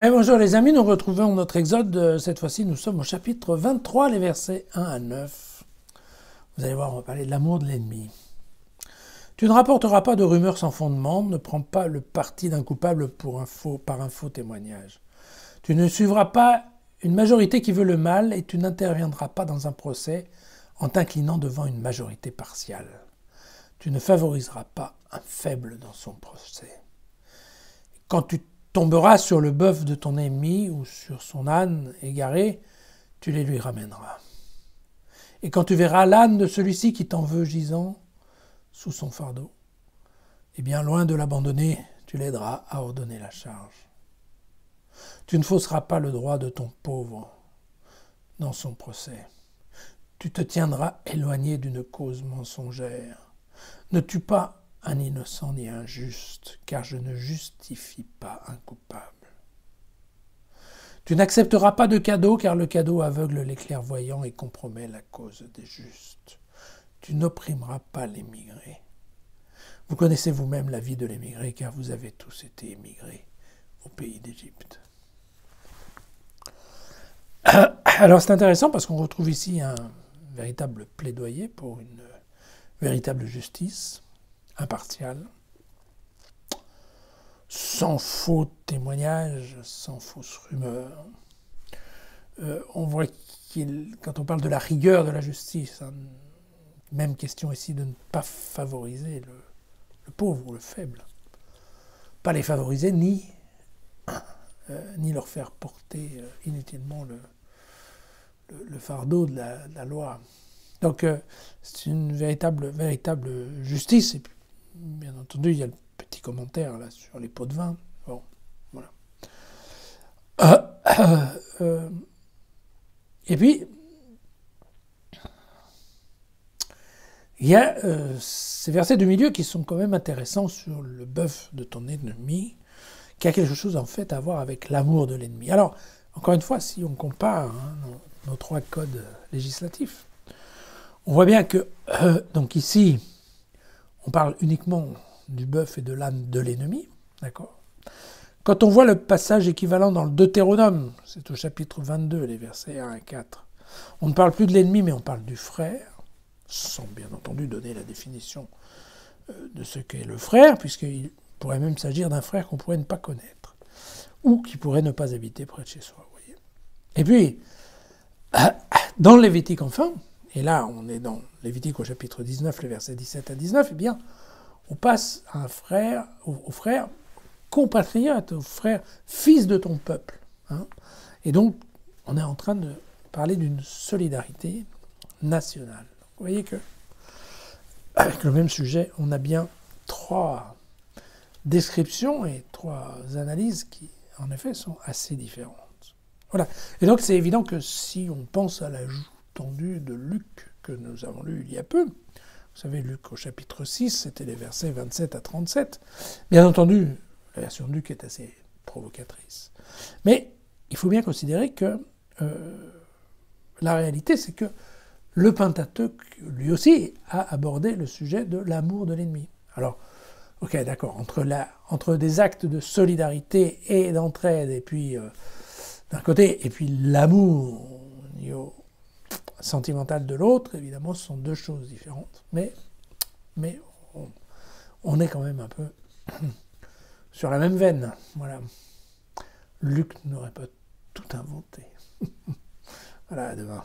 Et bonjour les amis, nous retrouvons notre exode. Cette fois-ci, nous sommes au chapitre 23, les versets 1 à 9. Vous allez voir, on va parler de l'amour de l'ennemi. Tu ne rapporteras pas de rumeurs sans fondement, ne prends pas le parti d'un coupable par un faux témoignage. Tu ne suivras pas une majorité qui veut le mal et tu n'interviendras pas dans un procès en t'inclinant devant une majorité partiale. Tu ne favoriseras pas un faible dans son procès. Quand tu tomberas sur le bœuf de ton ennemi ou sur son âne égaré, tu les lui ramèneras. Et quand tu verras l'âne de celui-ci qui t'en veut gisant sous son fardeau, eh bien loin de l'abandonner, tu l'aideras à ordonner la charge. Tu ne fausseras pas le droit de ton pauvre dans son procès. Tu te tiendras éloigné d'une cause mensongère. Ne tue pas un innocent ni un juste, car je ne justifie pas un coupable. Tu n'accepteras pas de cadeau, car le cadeau aveugle les clairvoyants et compromet la cause des justes. Tu n'opprimeras pas l'émigré. Vous connaissez vous-même la vie de l'émigré, car vous avez tous été émigrés au pays d'Égypte. Alors c'est intéressant parce qu'on retrouve ici un véritable plaidoyer pour une véritable justice impartiale, sans faux témoignages, sans fausses rumeurs. On voit quand on parle de la rigueur de la justice, même question ici de ne pas favoriser le pauvre ou le faible. Pas les favoriser ni leur faire porter inutilement le fardeau de la loi. Donc c'est une véritable justice. Et puis, bien entendu, il y a le petit commentaire là sur les pots de vin. Bon, voilà. Et puis, il y a ces versets du milieu qui sont quand même intéressants sur le bœuf de ton ennemi, qui a quelque chose en fait à voir avec l'amour de l'ennemi. Alors, encore une fois, si on compare nos trois codes législatifs, on voit bien que, donc ici, on parle uniquement du bœuf et de l'âne de l'ennemi, d'accord ? Quand on voit le passage équivalent dans le Deutéronome, c'est au chapitre 22, les versets 1 à 4, on ne parle plus de l'ennemi, mais on parle du frère, sans bien entendu donner la définition de ce qu'est le frère, puisqu'il pourrait même s'agir d'un frère qu'on pourrait ne pas connaître, ou qui pourrait ne pas habiter près de chez soi, vous voyez. Et puis, dans le Lévitique enfin, et là on est dans Lévitique au chapitre 19, les versets 17 à 19, eh bien, on passe à un frère, au frère compatriote, au frère fils de ton peuple. Et donc, on est en train de parler d'une solidarité nationale. Vous voyez que, avec le même sujet, on a bien trois descriptions et trois analyses qui, en effet, sont assez différentes. Voilà. Et donc, c'est évident que si on pense à l'ajout tendu de Luc que nous avons lu il y a peu, vous savez, Luc au chapitre 6, c'était les versets 27 à 37. Bien entendu, la version de Luc est assez provocatrice. Mais il faut bien considérer que la réalité, c'est que le Pentateuque, lui aussi, a abordé le sujet de l'amour de l'ennemi. Alors, ok, d'accord, entre des actes de solidarité et d'entraide, et puis, d'un côté, et puis l'amour sentimental de l'autre, évidemment, ce sont deux choses différentes. Mais on est quand même un peu sur la même veine. Voilà. Luc n'aurait pas tout inventé. Voilà, à demain.